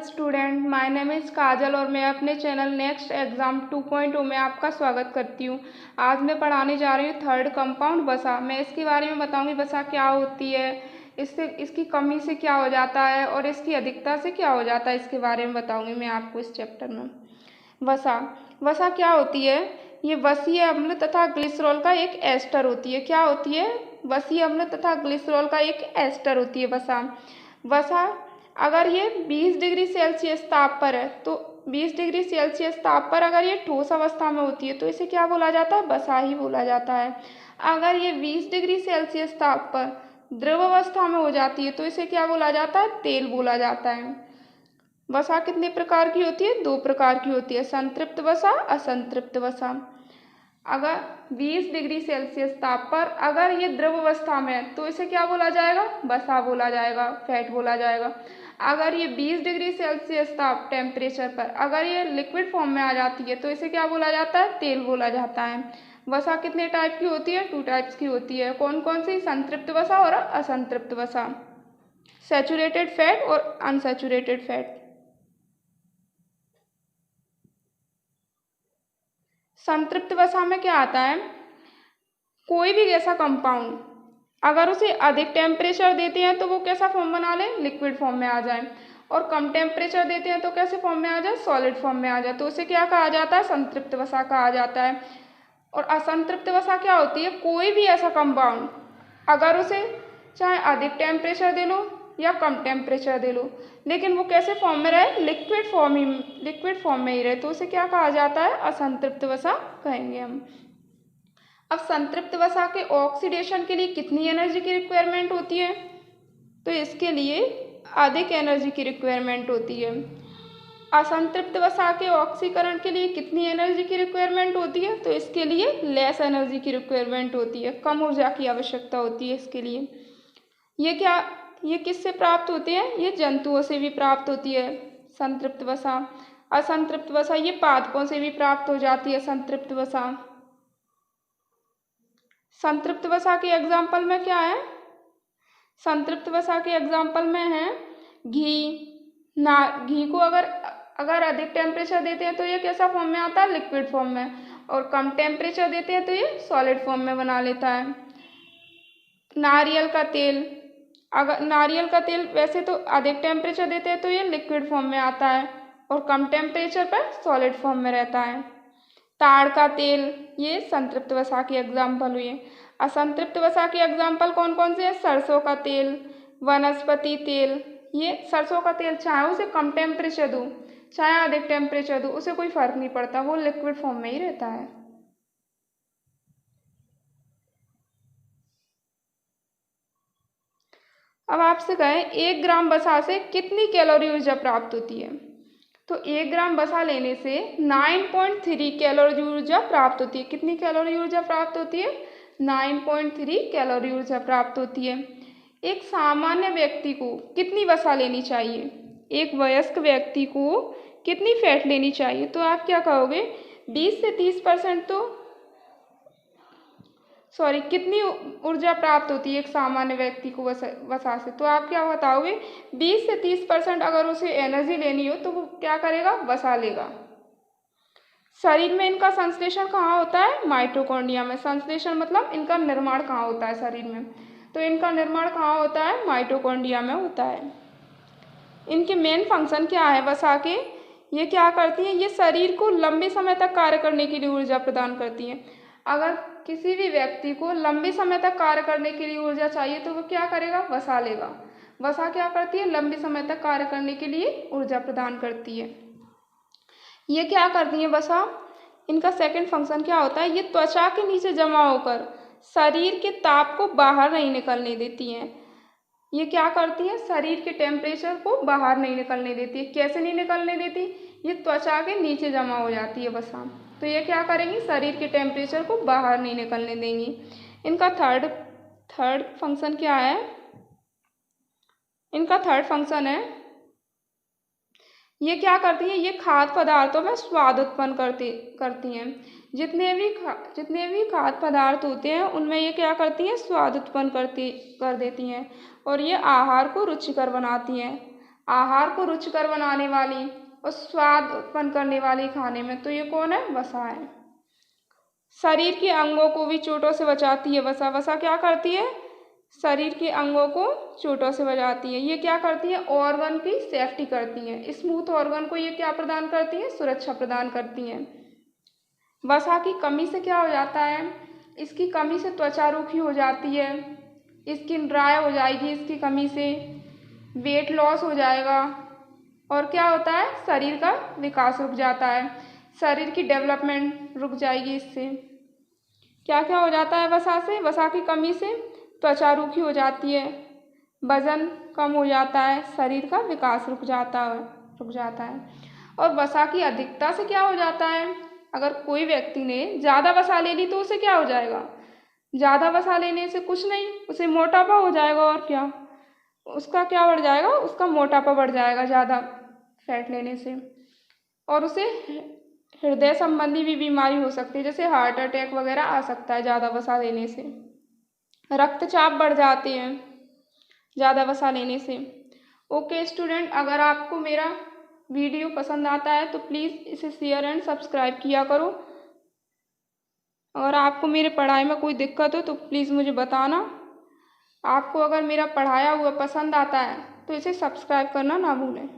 Student, my name is काजल और मैं अपने चैनल नेक्स्ट एग्ज़ाम 2.0 में आपका स्वागत करती हूँ। आज मैं पढ़ाने जा रही हूँ थर्ड कंपाउंड वसा। मैं इसके बारे में बताऊँगी वसा क्या होती है, इसकी कमी से क्या हो जाता है और इसकी अधिकता से क्या हो जाता है, इसके बारे में बताऊँगी मैं आपको इस चैप्टर में। वसा क्या होती है? ये वसीय अम्ल तथा ग्लिसरॉल का एक एस्टर होती है। क्या होती है? वसीय अम्ल तथा ग्लिसरॉल का एक एस्टर होती है वसा। अगर ये 20 डिग्री सेल्सियस ताप पर है तो 20 डिग्री सेल्सियस ताप पर अगर ये ठोस अवस्था में होती है तो इसे क्या बोला जाता है? वसा ही बोला जाता है। अगर ये 20 डिग्री सेल्सियस ताप पर द्रव अवस्था में हो जाती है तो इसे क्या बोला जाता है? तेल बोला जाता है। वसा कितने प्रकार की होती है? 2 प्रकार की होती है, संतृप्त वसा, असंतृप्त वसा। अगर 20 डिग्री सेल्सियस ताप पर अगर ये द्रव अवस्था में है तो इसे क्या बोला जाएगा? वसा बोला जाएगा, फैट बोला जाएगा। अगर ये 20 डिग्री सेल्सियस ताप टेम्परेचर पर अगर ये लिक्विड फॉर्म में आ जाती है तो इसे क्या बोला जाता है? तेल बोला जाता है। वसा कितने टाइप की होती है? 2 टाइप्स की होती है। कौन कौन सी? संतृप्त वसा और असंतृप्त वसा, सैचुरेटेड फैट और अनसैचुरेटेड फैट। संतृप्त वसा में क्या आता है? कोई भी ऐसा कंपाउंड अगर उसे अधिक टेम्परेचर देते हैं तो वो कैसा फॉर्म बना ले? लिक्विड फॉर्म में आ जाए, और कम टेम्परेचर देते हैं तो कैसे फॉर्म में आ जाए? सॉलिड फॉर्म में आ जाए, तो उसे क्या कहा जाता है? संतृप्त वसा कहा जाता है। और असंतृप्त वसा क्या होती है? कोई भी ऐसा कंपाउंड अगर उसे चाहे अधिक टेम्परेचर दे लो या कम टेम्परेचर दे लो, लेकिन वो कैसे फॉर्म में रहे? लिक्विड फॉर्म में ही रहे, तो उसे क्या कहा जाता है? असंतृप्त वसा कहेंगे हम। अब संतृप्त वसा के ऑक्सीडेशन के लिए कितनी एनर्जी की रिक्वायरमेंट होती है? तो इसके लिए अधिक एनर्जी की रिक्वायरमेंट होती है। असंतृप्त वसा के ऑक्सीकरण के लिए कितनी एनर्जी की रिक्वायरमेंट होती है? तो इसके लिए लेस एनर्जी की रिक्वायरमेंट होती है, कम ऊर्जा की आवश्यकता होती है इसके लिए। ये किससे प्राप्त होती है? ये जंतुओं से भी प्राप्त होती है संतृप्त वसा। असंतृप्त वसा ये पादपों से भी प्राप्त हो जाती है संतृप्त वसा। संतृप्त वसा के एग्जाम्पल में क्या है? संतृप्त वसा के एग्जाम्पल में है घी को अगर अधिक टेम्परेचर देते हैं तो ये कैसा फॉर्म में आता है? लिक्विड फॉर्म में, और कम टेम्परेचर देते हैं तो ये सॉलिड फॉर्म में बना लेता है। नारियल का तेल वैसे तो अधिक टेम्परेचर देते हैं तो ये लिक्विड फॉर्म में आता है और कम टेम्परेचर पर सॉलिड फॉर्म में रहता है। ताड़ का तेल ये संतृप्त वसा के एग्जाम्पल हुए। असंतृप्त वसा के एग्जाम्पल कौन कौन से हैं? सरसों का तेल, वनस्पति तेल। ये सरसों का तेल चाहे उसे कम टेम्परेचर दूँ चाहे अधिक टेम्परेचर दूँ उसे कोई फर्क नहीं पड़ता, वो लिक्विड फॉर्म में ही रहता है। अब आपसे कहें 1 ग्राम वसा से कितनी कैलोरी ऊर्जा प्राप्त होती है? तो 1 ग्राम वसा लेने से 9.3 कैलोरी ऊर्जा प्राप्त होती है। कितनी कैलोरी ऊर्जा प्राप्त होती है? 9.3 कैलोरी ऊर्जा प्राप्त होती है। एक सामान्य व्यक्ति को कितनी वसा लेनी चाहिए? एक वयस्क व्यक्ति को कितनी फैट लेनी चाहिए? तो आप क्या कहोगे? 20 से 30% कितनी ऊर्जा प्राप्त होती है एक सामान्य व्यक्ति को वसा से? तो आप क्या बताओगे? 20 से 30% अगर उसे एनर्जी लेनी हो तो वो क्या करेगा? वसा लेगा। शरीर में इनका संश्लेषण कहाँ होता है? माइटोकॉन्ड्रिया में। संश्लेषण मतलब इनका निर्माण कहाँ होता है शरीर में? तो इनका निर्माण कहाँ होता है? माइटोकॉन्ड्रिया में होता है। इनके मेन फंक्शन क्या है वसा के? ये क्या करती हैं? ये शरीर को लंबे समय तक कार्य करने के लिए ऊर्जा प्रदान करती हैं। अगर किसी भी व्यक्ति को लंबे समय तक कार्य करने के लिए ऊर्जा चाहिए तो वो क्या करेगा? वसा लेगा। वसा क्या करती है? लंबे समय तक कार्य करने के लिए ऊर्जा प्रदान करती है। ये क्या करती है वसा? इनका सेकंड फंक्शन क्या होता है? ये त्वचा के नीचे जमा होकर शरीर के ताप को बाहर नहीं निकलने देती हैं। ये क्या करती है? शरीर के टेम्परेचर को बाहर नहीं निकलने देती है। कैसे नहीं निकलने देती? ये त्वचा के नीचे जमा हो जाती है वसा, तो ये क्या करेंगी? शरीर के टेम्परेचर को बाहर नहीं निकलने देंगी। इनका थर्ड फंक्शन क्या है? इनका थर्ड फंक्शन है ये क्या करती हैं? ये खाद्य पदार्थों में स्वाद उत्पन्न करती हैं। जितने भी खाद्य पदार्थ होते हैं उनमें ये क्या करती हैं? स्वाद उत्पन्न कर देती हैं, और ये आहार को रुचिकर बनाती हैं। आहार को रुचिकर बनाने वाली और स्वाद उत्पन्न करने वाली खाने में, तो ये कौन है? वसा है। शरीर के अंगों को भी चोटों से बचाती है वसा। वसा क्या करती है? शरीर के अंगों को चोटों से बचाती है। ये क्या करती है? ऑर्गन की सेफ्टी करती है। स्मूथ ऑर्गन को ये क्या प्रदान करती है? सुरक्षा प्रदान करती है। वसा की कमी से क्या हो जाता है? इसकी कमी से त्वचा रूखी हो जाती है, स्किन ड्राई हो जाएगी इसकी कमी से, वेट लॉस हो जाएगा, और क्या होता है? शरीर का विकास रुक जाता है, शरीर की डेवलपमेंट रुक जाएगी इससे। क्या क्या हो जाता है वसा से? वसा की कमी से त्वचा रूखी हो जाती है, वजन कम हो जाता है, शरीर का विकास रुक जाता है। और वसा की अधिकता से क्या हो जाता है? अगर कोई व्यक्ति ने ज़्यादा वसा ले ली तो उसे क्या हो जाएगा? ज़्यादा वसा लेने से कुछ नहीं, उसे मोटापा हो जाएगा। और क्या उसका क्या बढ़ जाएगा? उसका मोटापा बढ़ जाएगा ज़्यादा फैट लेने से। और उसे हृदय संबंधी भी बीमारी हो सकती है, जैसे हार्ट अटैक वगैरह आ सकता है ज़्यादा वसा लेने से। रक्तचाप बढ़ जाते हैं ज़्यादा वसा लेने से। ओके स्टूडेंट, अगर आपको मेरा वीडियो पसंद आता है तो प्लीज़ इसे शेयर एंड सब्सक्राइब किया करो। अगर आपको मेरे पढ़ाई में कोई दिक्कत हो तो प्लीज़ मुझे बताना। आपको अगर मेरा पढ़ाया हुआ पसंद आता है तो इसे सब्सक्राइब करना ना भूलें।